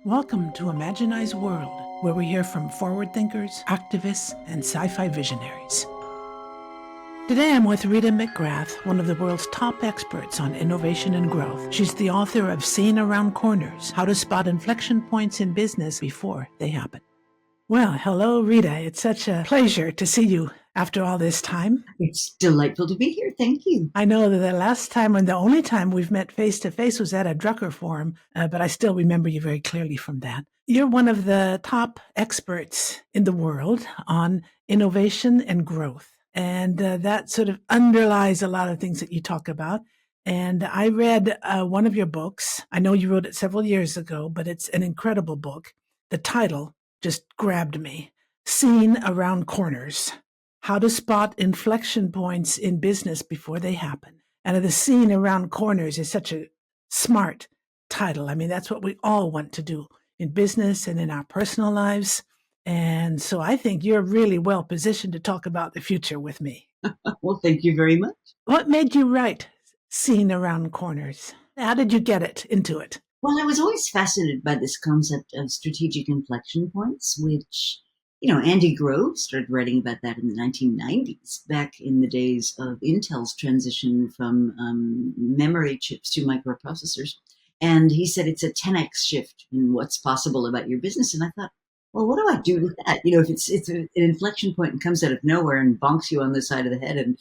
Welcome to Imagini's World, where we hear from forward thinkers, activists, and sci-fi visionaries. Today I'm with Rita McGrath, one of the world's top experts on innovation and growth. She's the author of Seeing Around Corners, How to Spot Inflection Points in Business Before They Happen. Well, hello, Rita. It's such a pleasure to see you after all this time. It's delightful to be here. Thank you. I know that the last time and the only time we've met face to face was at a Drucker Forum, but I still remember you very clearly from that. You're one of the top experts in the world on innovation and growth. And that sort of underlies a lot of things that you talk about. And I read one of your books. I know you wrote it several years ago, but it's an incredible book. The title just grabbed me. Seeing Around Corners. How to Spot Inflection Points in Business Before They Happen. And the Seeing Around Corners is such a smart title. I mean, that's what we all want to do in business and in our personal lives. And so I think you're really well positioned to talk about the future with me. Well, thank you very much. What made you write Seeing Around Corners? How did you get into it? Well, I was always fascinated by this concept of strategic inflection points, which, Andy Grove started writing about that in the 1990s, back in the days of Intel's transition from memory chips to microprocessors. And he said it's a 10x shift in what's possible about your business. And I thought, well, what do I do with that? If it's an inflection point and comes out of nowhere and bonks you on the side of the head and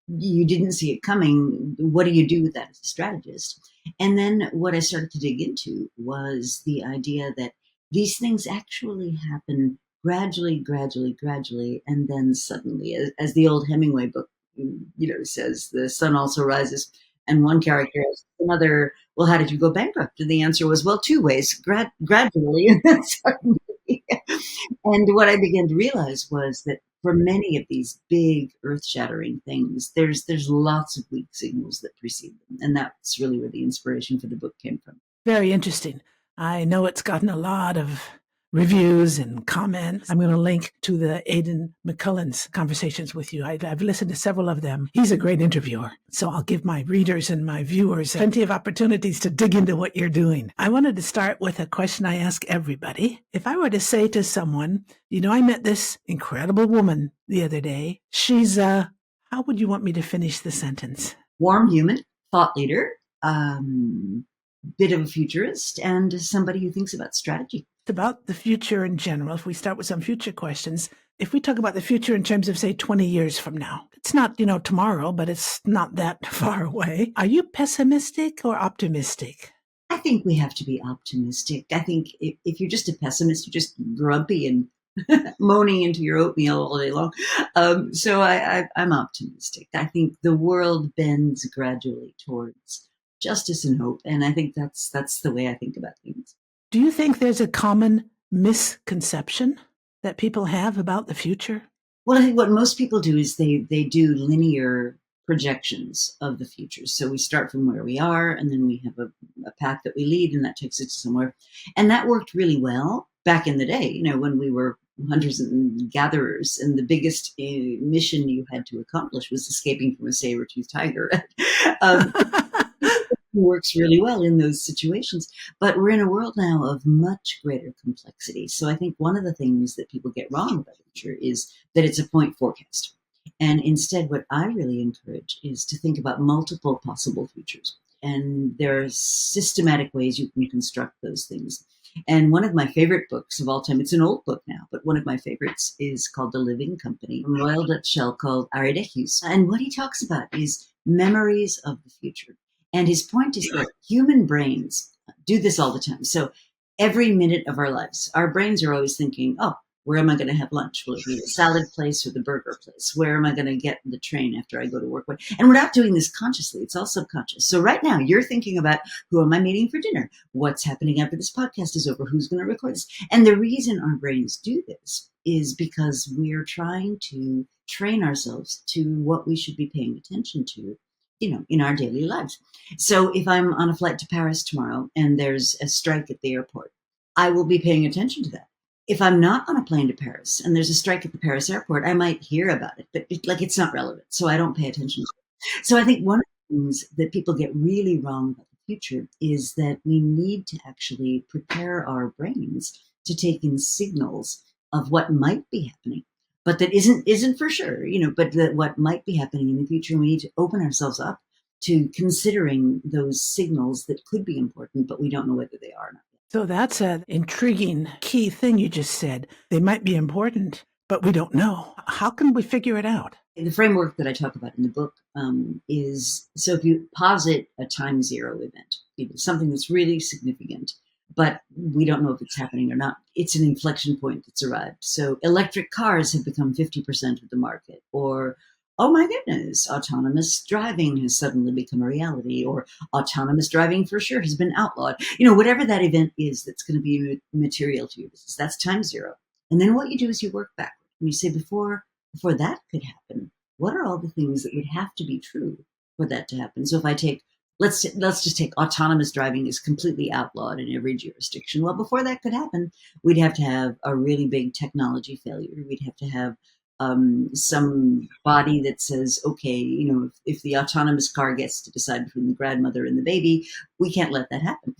you didn't see it coming, what do you do with that as a strategist? And then what I started to dig into was the idea that these things actually happen gradually, and then suddenly, as the old Hemingway book, says, the sun also rises. And one character asks another, well, how did you go bankrupt? And the answer was, well, two ways, gradually and then suddenly. And what I began to realize was that for many of these big earth-shattering things, there's lots of weak signals that precede them. And that's really where the inspiration for the book came from. Very interesting. I know it's gotten a lot of reviews and comments. I'm going to link to the Aidan McCullen's conversations with you. I've listened to several of them. He's a great interviewer. So I'll give my readers and my viewers plenty of opportunities to dig into what you're doing. I wanted to start with a question I ask everybody. If I were to say to someone, I met this incredible woman the other day. She's how would you want me to finish the sentence? Warm human, thought leader, bit of a futurist, and somebody who thinks about strategy. About the future in general, if we start with some future questions, if we talk about the future in terms of, say, 20 years from now, it's not, tomorrow, but it's not that far away. Are you pessimistic or optimistic? I think we have to be optimistic. I think if you're just a pessimist, you're just grumpy and moaning into your oatmeal all day long. So I'm optimistic. I think the world bends gradually towards justice and hope, and I think that's the way I think about things. Do you think there's a common misconception that people have about the future? Well, I think what most people do is they do linear projections of the future. So we start from where we are, and then we have a path that we lead, and that takes us to somewhere. And that worked really well back in the day, when we were hunters and gatherers, and the biggest mission you had to accomplish was escaping from a saber-toothed tiger. Works really well in those situations. But we're in a world now of much greater complexity. So I think one of the things that people get wrong about the future is that it's a point forecast. And instead, what I really encourage is to think about multiple possible futures. And there are systematic ways you can construct those things. And one of my favorite books of all time, it's an old book now, but one of my favorites is called The Living Company, from a Royal Dutch shell called Aridechus. And what he talks about is memories of the future. And his point is that human brains do this all the time. So every minute of our lives, our brains are always thinking, oh, where am I going to have lunch? Will it be the salad place or the burger place? Where am I going to get the train after I go to work? And we're not doing this consciously. It's all subconscious. So right now you're thinking about, who am I meeting for dinner? What's happening after this podcast is over? Who's going to record this? And the reason our brains do this is because we're trying to train ourselves to what we should be paying attention to, in our daily lives. So if I'm on a flight to Paris tomorrow and there's a strike at the airport, I will be paying attention to that. If I'm not on a plane to Paris and there's a strike at the Paris airport, I might hear about it, but it's not relevant. So I don't pay attention to it. So I think one of the things that people get really wrong about the future is that we need to actually prepare our brains to take in signals of what might be happening, but that isn't for sure, but that what might be happening in the future. We need to open ourselves up to considering those signals that could be important, but we don't know whether they are or not. So that's an intriguing key thing you just said. They might be important, but we don't know. How can we figure it out? The framework that I talk about in the book is, so if you posit a time zero event, something that's really significant, but we don't know if it's happening or not, it's an inflection point that's arrived. So electric cars have become 50% of the market, or, oh my goodness, autonomous driving has suddenly become a reality, or autonomous driving for sure has been outlawed. Whatever that event is that's going to be material to your business, that's time zero. And then what you do is you work backward and you say, before that could happen, what are all the things that would have to be true for that to happen? So if I take, let's just take autonomous driving is completely outlawed in every jurisdiction. Well, before that could happen, we'd have to have a really big technology failure. We'd have to have some body that says, okay, if the autonomous car gets to decide between the grandmother and the baby, we can't let that happen.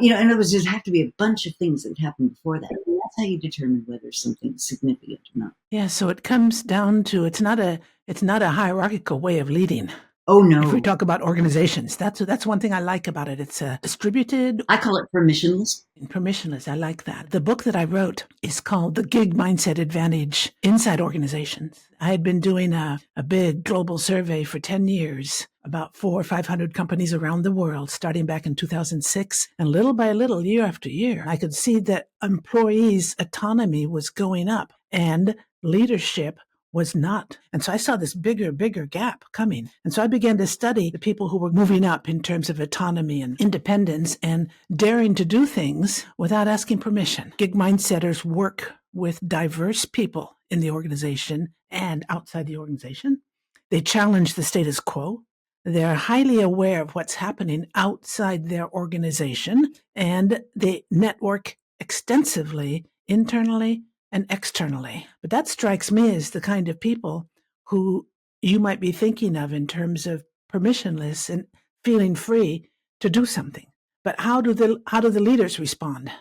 In other words, there'd have to be a bunch of things that would happen before that. And that's how you determine whether something's significant or not. Yeah, so it comes down to it's not a hierarchical way of leading. Oh no! If we talk about organizations, that's one thing I like about it. It's distributed. I call it permissionless. Permissionless. I like that. The book that I wrote is called The Gig Mindset Advantage Inside Organizations. I had been doing a big global survey for 10 years, about 400 or 500 companies around the world, starting back in 2006. And little by little, year after year, I could see that employees' autonomy was going up and leadership was not. And so I saw this bigger gap coming. And so I began to study the people who were moving up in terms of autonomy and independence and daring to do things without asking permission. Gig mindsetters work with diverse people in the organization and outside the organization. They challenge the status quo. They're highly aware of what's happening outside their organization, and they network extensively internally and externally. But that strikes me as the kind of people who you might be thinking of in terms of permissionless and feeling free to do something. But how do the leaders respond?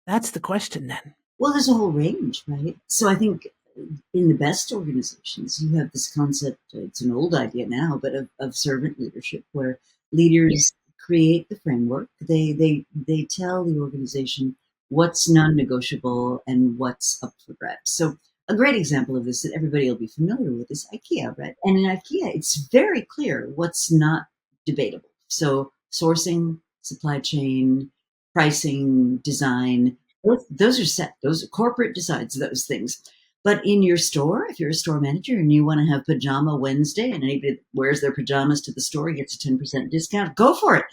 That's the question then. Well, there's a whole range, right? So I think in the best organizations, you have this concept, it's an old idea now, but of servant leadership, where leaders create the framework. They tell the organization what's non-negotiable and what's up for grabs. So a great example of this that everybody will be familiar with is IKEA, right? And in IKEA, it's very clear what's not debatable. So sourcing, supply chain, pricing, design, those are set. Those corporate decides those things. But in your store, if you're a store manager and you want to have Pajama Wednesday and anybody that wears their pajamas to the store gets a 10% discount, go for it.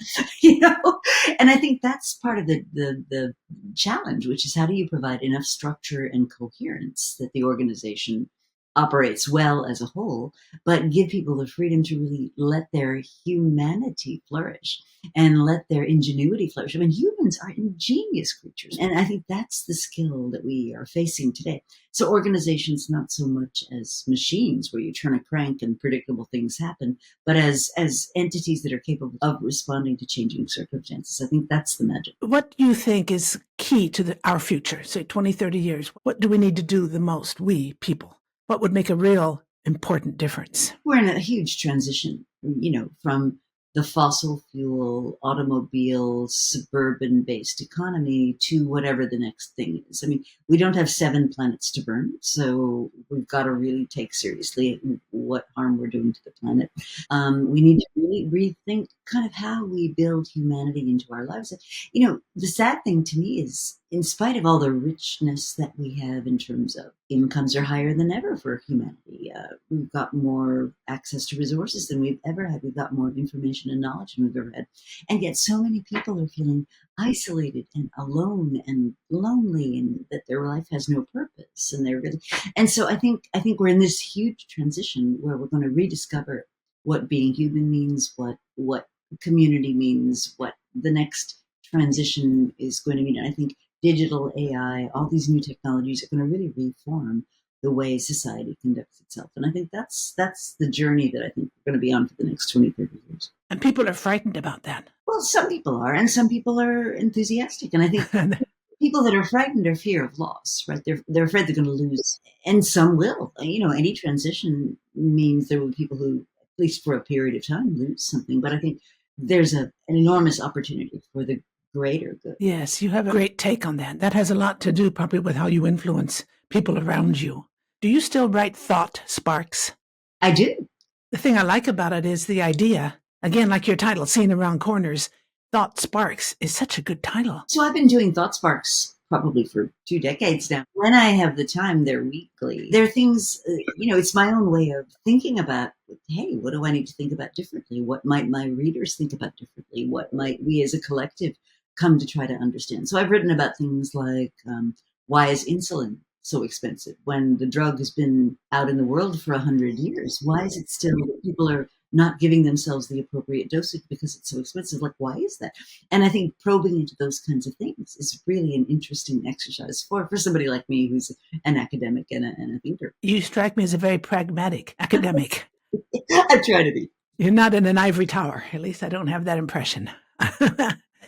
And I think that's part of the challenge, which is how do you provide enough structure and coherence that the organization operates well as a whole, but give people the freedom to really let their humanity flourish and let their ingenuity flourish. I mean, humans are ingenious creatures. And I think that's the skill that we are facing today. So organizations, not so much as machines where you turn a crank and predictable things happen, but as entities that are capable of responding to changing circumstances. I think that's the magic. What do you think is key to our future, say 20, 30 years? What do we need to do the most, we people? What would make a real important difference? We're in a huge transition, from the fossil fuel, automobile, suburban-based economy to whatever the next thing is. I mean, we don't have 7 planets to burn, so we've got to really take seriously what harm we're doing to the planet. We need to really rethink kind of how we build humanity into our lives. The sad thing to me is, in spite of all the richness that we have in terms of incomes are higher than ever for humanity. We've got more access to resources than we've ever had. We've got more information and knowledge than we've ever had. And yet so many people are feeling isolated and alone and lonely, and that their life has no purpose. And so I think we're in this huge transition where we're going to rediscover what being human means, what community means, what the next transition is going to mean. And I think digital AI, all these new technologies are going to really reform the way society conducts itself. And I think that's the journey that I think we're going to be on for the next 20, 30 years. And people are frightened about that. Well, some people are, and some people are enthusiastic. And I think people that are frightened are fear of loss, right? They're afraid they're going to lose, and some will. Any transition means there will be people who, at least for a period of time, lose something. But I think there's an enormous opportunity for the greater good. Yes, you have a great take on that. That has a lot to do probably with how you influence people around you. Do you still write thought sparks? I do. The thing I like about it is the idea, again, like your title, Seeing Around Corners, Thought Sparks is such a good title. So I've been doing Thought Sparks probably for 2 decades now. When I have the time, they're weekly. They're things, it's my own way of thinking about, hey, what do I need to think about differently? What might my readers think about differently? What might we as a collective come to try to understand? So I've written about things like, why is insulin so expensive when the drug has been out in the world for 100 years? Why is it still that people are not giving themselves the appropriate dosage because it's so expensive? Like, why is that? And I think probing into those kinds of things is really an interesting exercise for somebody like me who's an academic and a thinker. You strike me as a very pragmatic academic. I try to be. You're not in an ivory tower. At least I don't have that impression.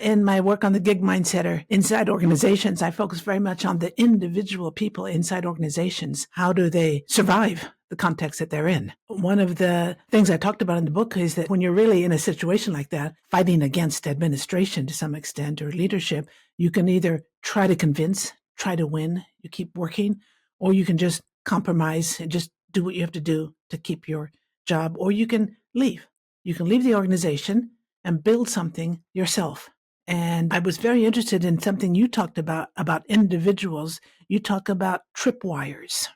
In my work on the gig mindset or inside organizations, I focus very much on the individual people inside organizations. How do they survive the context that they're in? One of the things I talked about in the book is that when you're really in a situation like that, fighting against administration to some extent or leadership, you can either try to convince, try to win, you keep working, or you can just compromise and just do what you have to do to keep your job, or you can leave. You can leave the organization and build something yourself. And I was very interested in something you talked about individuals. You talk about tripwires.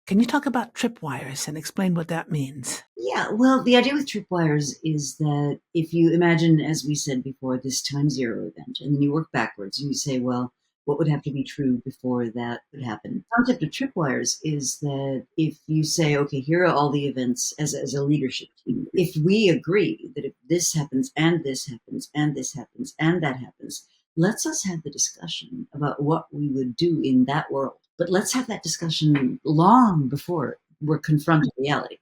Can you talk about tripwires and explain what that means? Yeah, well, the idea with tripwires is that if you imagine, as we said before, this time zero event, and then you work backwards and you say, well, what would have to be true before that would happen? The concept of tripwires is that if you say, okay, here are all the events as a leadership team, if we agree that if this happens and this happens and this happens and that happens, let's us have the discussion about what we would do in that world. But let's have that discussion long before we're confronted with reality.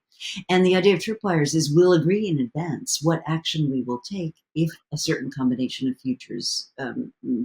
And the idea of tripwires is we'll agree in advance what action we will take if a certain combination of futures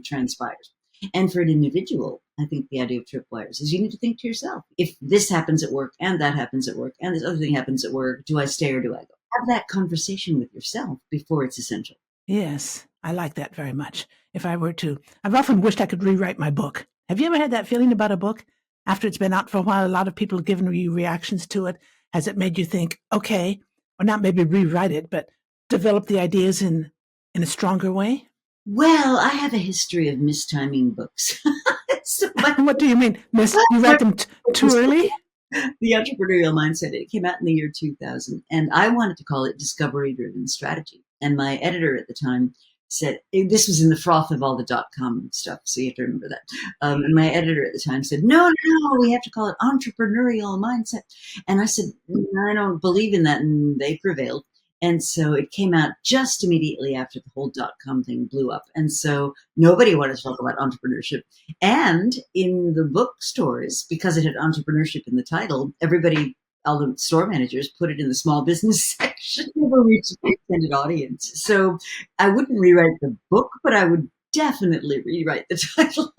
transpires. And for an individual, I think the idea of tripwires is you need to think to yourself, if this happens at work and that happens at work and this other thing happens at work, do I stay or do I go? Have that conversation with yourself before it's essential. Yes, I like that very much. If I were to, I've often wished I could rewrite my book. Have you ever had that feeling about a book? After it's been out for a while, a lot of people have given you reactions to it. Has it made you think, okay, or not maybe rewrite it, but develop the ideas in a stronger way? Well, I have a history of mistiming books. So What do you mean? You write them too early? The Entrepreneurial Mindset, it came out in the year 2000, and I wanted to call it Discovery Driven Strategy. And my editor at the time said, this was in the froth of all the .com stuff, so you have to remember that. And my editor at the time said, no, we have to call it Entrepreneurial Mindset. And I said, I don't believe in that, and they prevailed. And so it came out just immediately after the whole .com thing blew up. And so nobody wanted to talk about entrepreneurship. And in the bookstores, because it had entrepreneurship in the title, all the store managers put it in the small business section. Never reached the intended audience. So I wouldn't rewrite the book, but I would definitely rewrite the title.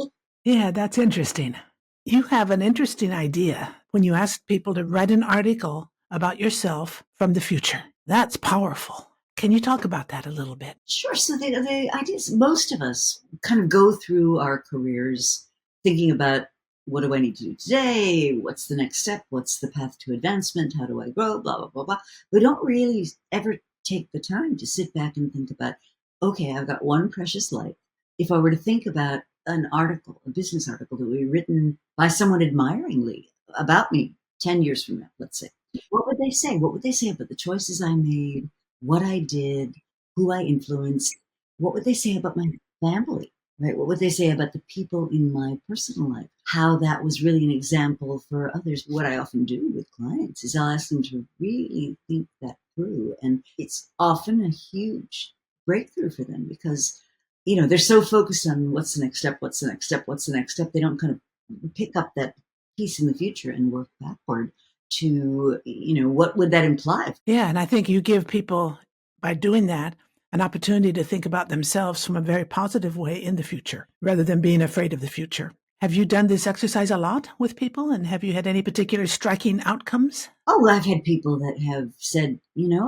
Yeah, that's interesting. You have an interesting idea when you ask people to write an article about yourself from the future. That's powerful. Can you talk about that a little bit? Sure. So the idea is most of us kind of go through our careers thinking about, what do I need to do today? What's the next step? What's the path to advancement? How do I grow? Blah, blah, blah, blah. We don't really ever take the time to sit back and think about, okay, I've got one precious life. If I were to think about an article, a business article that would be written by someone admiringly about me 10 years from now, let's say, what would they say? What would they say about the choices I made, what I did, who I influenced? What would they say about my family? Right? What would they say about the people in my personal life? How that was really an example for others. What I often do with clients is I'll ask them to really think that through. And it's often a huge breakthrough for them because, they're so focused on what's the next step, what's the next step, what's the next step. They don't kind of pick up that piece in the future and work backward to, what would that imply? Yeah, and I think you give people, by doing that, an opportunity to think about themselves from a very positive way in the future, rather than being afraid of the future. Have you done this exercise a lot with people, and have you had any particular striking outcomes? Oh, I've had people that have said,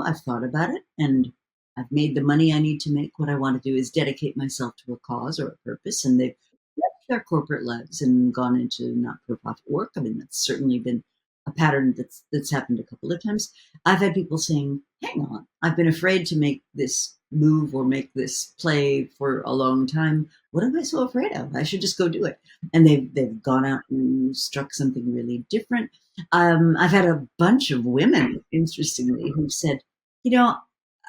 I've thought about it and I've made the money I need to make. What I want to do is dedicate myself to a cause or a purpose. And they've left their corporate lives and gone into not-for-profit work. I mean, that's certainly been a pattern that's happened a couple of times. I've had people saying, hang on, I've been afraid to make this move or make this play for a long time. What am I so afraid of? I should just go do it. And they've gone out and struck something really different. I've had a bunch of women, interestingly, who've said,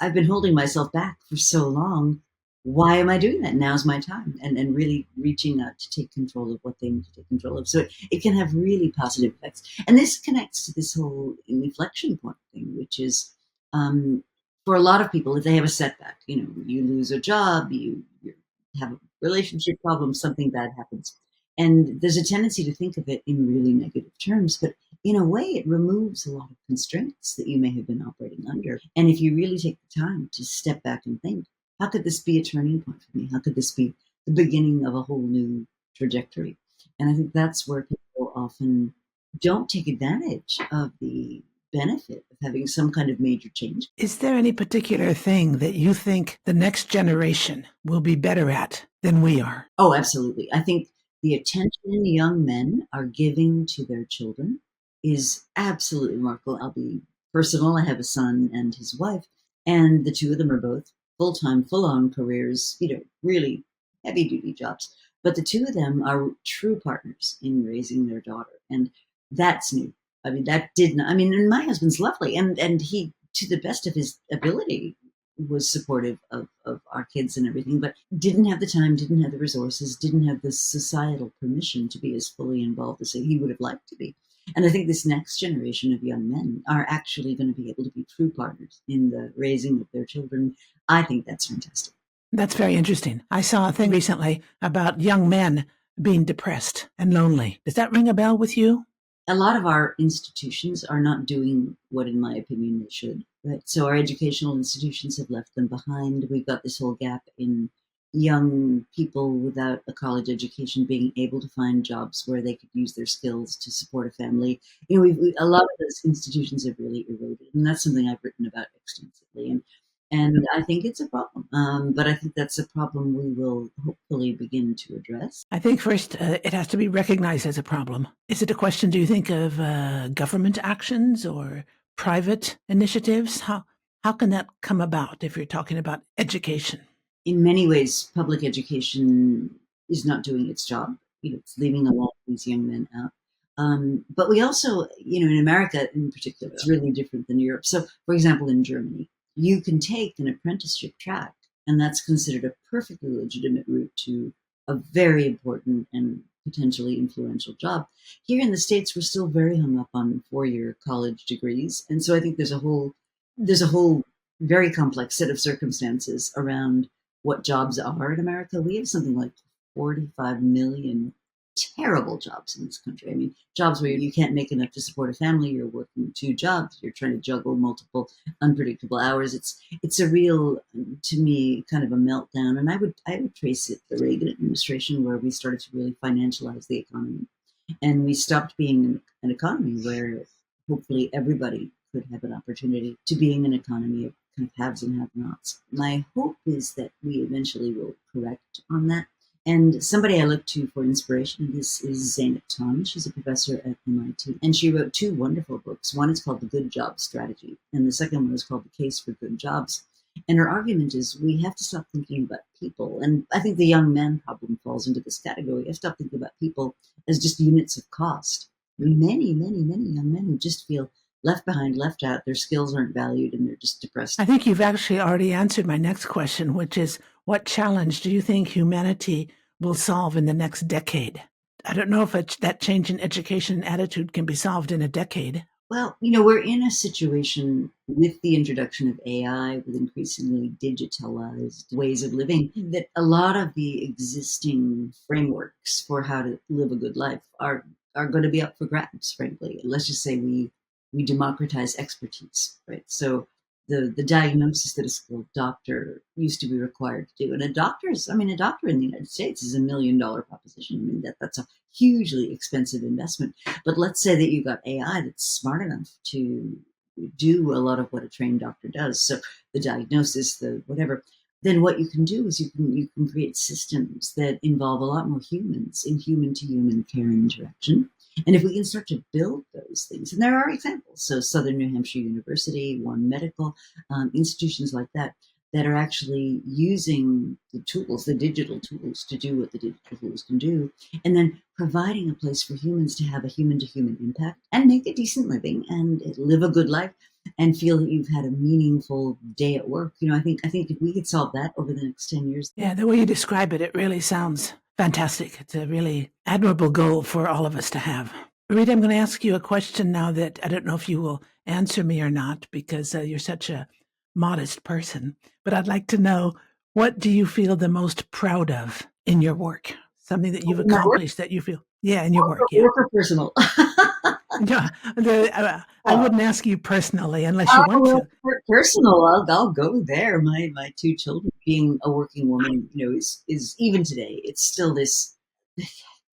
I've been holding myself back for so long. Why am I doing that? Now's my time. And really reaching out to take control of what they need to take control of. So it can have really positive effects. And this connects to this whole inflection point thing, which is for a lot of people, if they have a setback, you lose a job, you have a relationship problem, something bad happens. And there's a tendency to think of it in really negative terms, but in a way, it removes a lot of constraints that you may have been operating under. And if you really take the time to step back and think, how could this be a turning point for me? How could this be the beginning of a whole new trajectory? And I think that's where people often don't take advantage of the benefit of having some kind of major change. Is there any particular thing that you think the next generation will be better at than we are? Oh, absolutely. I think the attention young men are giving to their children is absolutely remarkable. I'll be personal. I have a son and his wife, and the two of them are both full time, full on careers, really heavy duty jobs. But the two of them are true partners in raising their daughter. And that's new. I mean, that did not, I mean, and my husband's lovely. And he, to the best of his ability, was supportive of our kids and everything, but didn't have the time, didn't have the resources, didn't have the societal permission to be as fully involved as he would have liked to be. And I think this next generation of young men are actually going to be able to be true partners in the raising of their children. I think that's fantastic. That's very interesting. I saw a thing recently about young men being depressed and lonely. Does that ring a bell with you? A lot of our institutions are not doing what, in my opinion, they should. Right? So our educational institutions have left them behind. We've got this whole gap in young people without a college education being able to find jobs where they could use their skills to support a family. A lot of those institutions have really eroded, and that's something I've written about extensively. And I think it's a problem, but I think that's a problem we will hopefully begin to address. I think first it has to be recognized as a problem. Is it a question, do you think, of government actions or private initiatives? How can that come about if you're talking about education? In many ways, public education is not doing its job. It's leaving a lot of these young men out. But we also, in America in particular, it's really different than Europe. So, for example, in Germany, you can take an apprenticeship track, and that's considered a perfectly legitimate route to a very important and potentially influential job. Here in the States, we're still very hung up on 4-year college degrees, and so I think there's a whole very complex set of circumstances around what jobs are in America. We have something like 45 million terrible jobs in this country. I mean, jobs where you can't make enough to support a family. You're working 2 jobs. You're trying to juggle multiple unpredictable hours. It's a real, to me, kind of a meltdown. And I would trace it to the Reagan administration, where we started to really financialize the economy, and we stopped being an economy where hopefully everybody could have an opportunity to being an economy of kind of haves and have-nots. My hope is that we eventually will correct on that. And somebody I look to for inspiration in this is Zainab Tawny. She's a professor at MIT, and she wrote 2 wonderful books. One is called The Good Job Strategy, and the second one is called The Case for Good Jobs. And her argument is we have to stop thinking about people. And I think the young man problem falls into this category. We have to stop thinking about people as just units of cost. Many, many, many young men who just feel left behind, left out, their skills aren't valued, and they're just depressed. I think you've actually already answered my next question, which is what challenge do you think humanity will solve in the next decade? I don't know if that change in education and attitude can be solved in a decade. Well, we're in a situation with the introduction of AI, with increasingly digitalized ways of living, that a lot of the existing frameworks for how to live a good life are going to be up for grabs, frankly. Let's just say we democratize expertise, right? So the diagnosis that a skilled doctor used to be required to do. And a doctor in the United States is $1 million proposition. I mean, that's a hugely expensive investment. But let's say that you got AI that's smart enough to do a lot of what a trained doctor does. So the diagnosis, the whatever, then what you can do is you can create systems that involve a lot more humans in human to human care and interaction. And if we can start to build those things, and there are examples, so Southern New Hampshire University, One Medical, institutions like that, that are actually using the tools, the digital tools, to do what the digital tools can do, and then providing a place for humans to have a human to human impact and make a decent living and live a good life and feel that you've had a meaningful day at work. I think if we could solve that over the next 10 years. Yeah, the way you describe it, it really sounds fantastic. It's a really admirable goal for all of us to have. Rita, I'm going to ask you a question now that I don't know if you will answer me or not, because you're such a modest person, but I'd like to know, what do you feel the most proud of in your work? Something that you've My work, accomplished that you feel, yeah, in your work, yeah. work or personal? Yeah, I Oh, wouldn't ask you personally unless you want well, to. personal, I'll go there. My two children, being a working woman, is even today, it's still this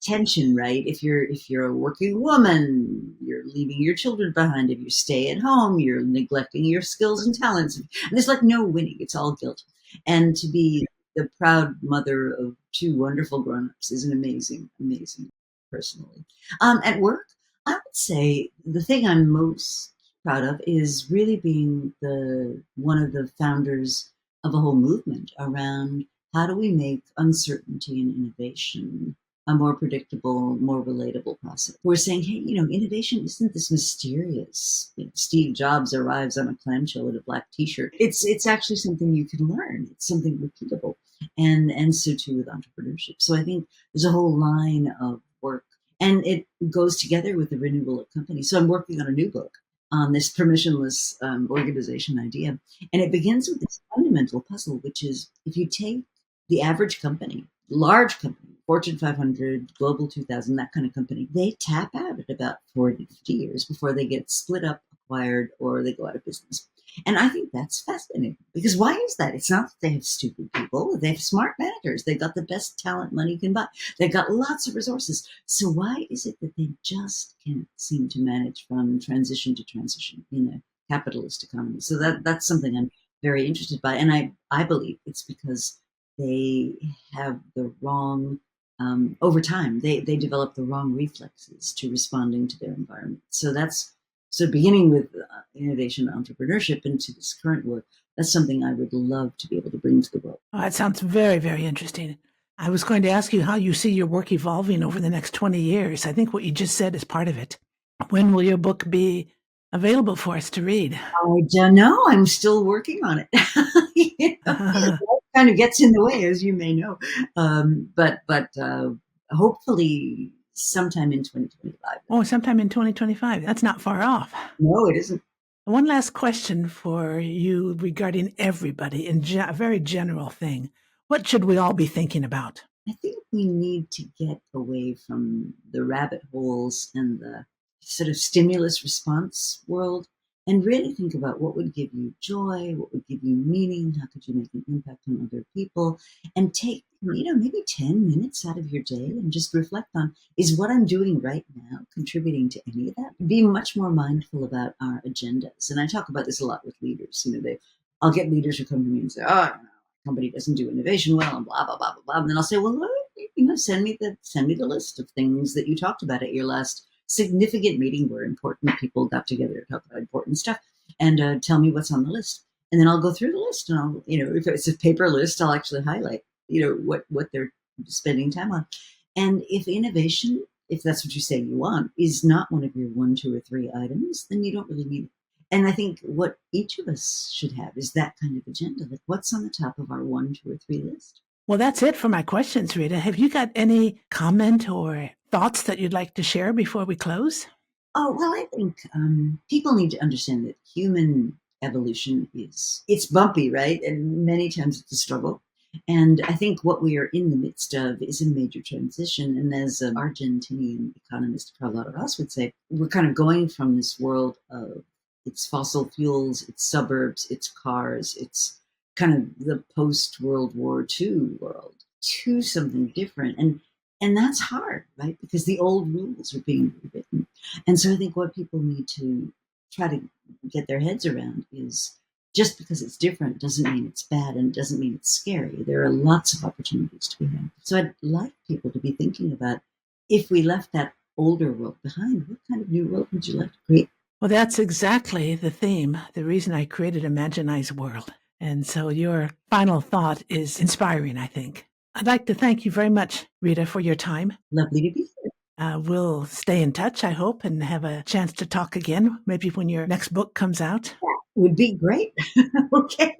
tension, right? If you're a working woman, you're leaving your children behind. If you stay at home, you're neglecting your skills and talents. And there's like no winning. It's all guilt. And to be the proud mother of two wonderful grown-ups is an amazing, amazing personally. At work, I would say the thing I'm most proud of is really being the one of the founders of a whole movement around how do we make uncertainty and innovation a more predictable, more relatable process. We're saying, hey, innovation isn't this mysterious. Steve Jobs arrives on a clamshell in a black T-shirt. It's actually something you can learn. It's something repeatable, and so too with entrepreneurship. So I think there's a whole line of work, and it goes together with the renewal of companies. So I'm working on a new book on this permissionless organization idea, and it begins with this fundamental puzzle, which is if you take the average company, large company, Fortune 500, Global 2000, that kind of company, they tap out at about 40 to 50 years before they get split up, acquired, or they go out of business. And I think that's fascinating because why is that? It's not that they have stupid people. They have smart managers. They've got the best talent money can buy. They've got lots of resources. So why is it that they just can't seem to manage from transition to transition in a capitalist economy? So that's something I'm very interested by. And I believe it's because they have the wrong over time they develop the wrong reflexes to responding to their environment. So beginning with innovation and entrepreneurship into this current work, that's something I would love to be able to bring to the world. Oh, that sounds very, very interesting. I was going to ask you how you see your work evolving over the next 20 years. I think what you just said is part of it. When will your book be available for us to read? I don't know. I'm still working on it. Life kind of gets in the way, as you may know. But hopefully sometime in 2025. Oh, sometime in 2025. That's not far off. No, it isn't. One last question for you regarding everybody, in a very general thing. What should we all be thinking about? I think we need to get away from the rabbit holes and the sort of stimulus response world and really think about what would give you joy, what would give you meaning, how could you make an impact on other people, and take, maybe 10 minutes out of your day and just reflect on, is what I'm doing right now contributing to any of that? Be much more mindful about our agendas. And I talk about this a lot with leaders. I'll get leaders who come to me and say, oh, company doesn't do innovation well and blah blah blah blah blah. And then I'll say, well, send me the list of things that you talked about at your last significant meeting where important people got together to talk about important stuff, and tell me what's on the list. And then I'll go through the list, and I'll, if it's a paper list, I'll actually highlight, what they're spending time on. And if innovation, if that's what you say you want, is not one of your 1, 2, or 3 items, then you don't really need it. And I think what each of us should have is that kind of agenda. Like, what's on the top of our 1, 2, or 3 list? Well, that's it for my questions, Rita. Have you got any comment or thoughts that you'd like to share before we close? Oh, well, I think people need to understand that human evolution it's bumpy, right? And many times it's a struggle. And I think what we are in the midst of is a major transition. And as an Argentinian economist, Carlotta Ross, would say, we're kind of going from this world of It's fossil fuels, it's suburbs, it's cars, it's kind of the post World War II world to something different. And that's hard, right? Because the old rules are being rewritten. And so I think what people need to try to get their heads around is just because it's different doesn't mean it's bad and doesn't mean it's scary. There are lots of opportunities to be had. So I'd like people to be thinking about, if we left that older world behind, what kind of new world would you like to create? Well, that's exactly the theme, the reason I created Imaginize World. And so your final thought is inspiring, I think. I'd like to thank you very much, Rita, for your time. Lovely to be here. We'll stay in touch, I hope, and have a chance to talk again, maybe when your next book comes out. Would be great. Okay.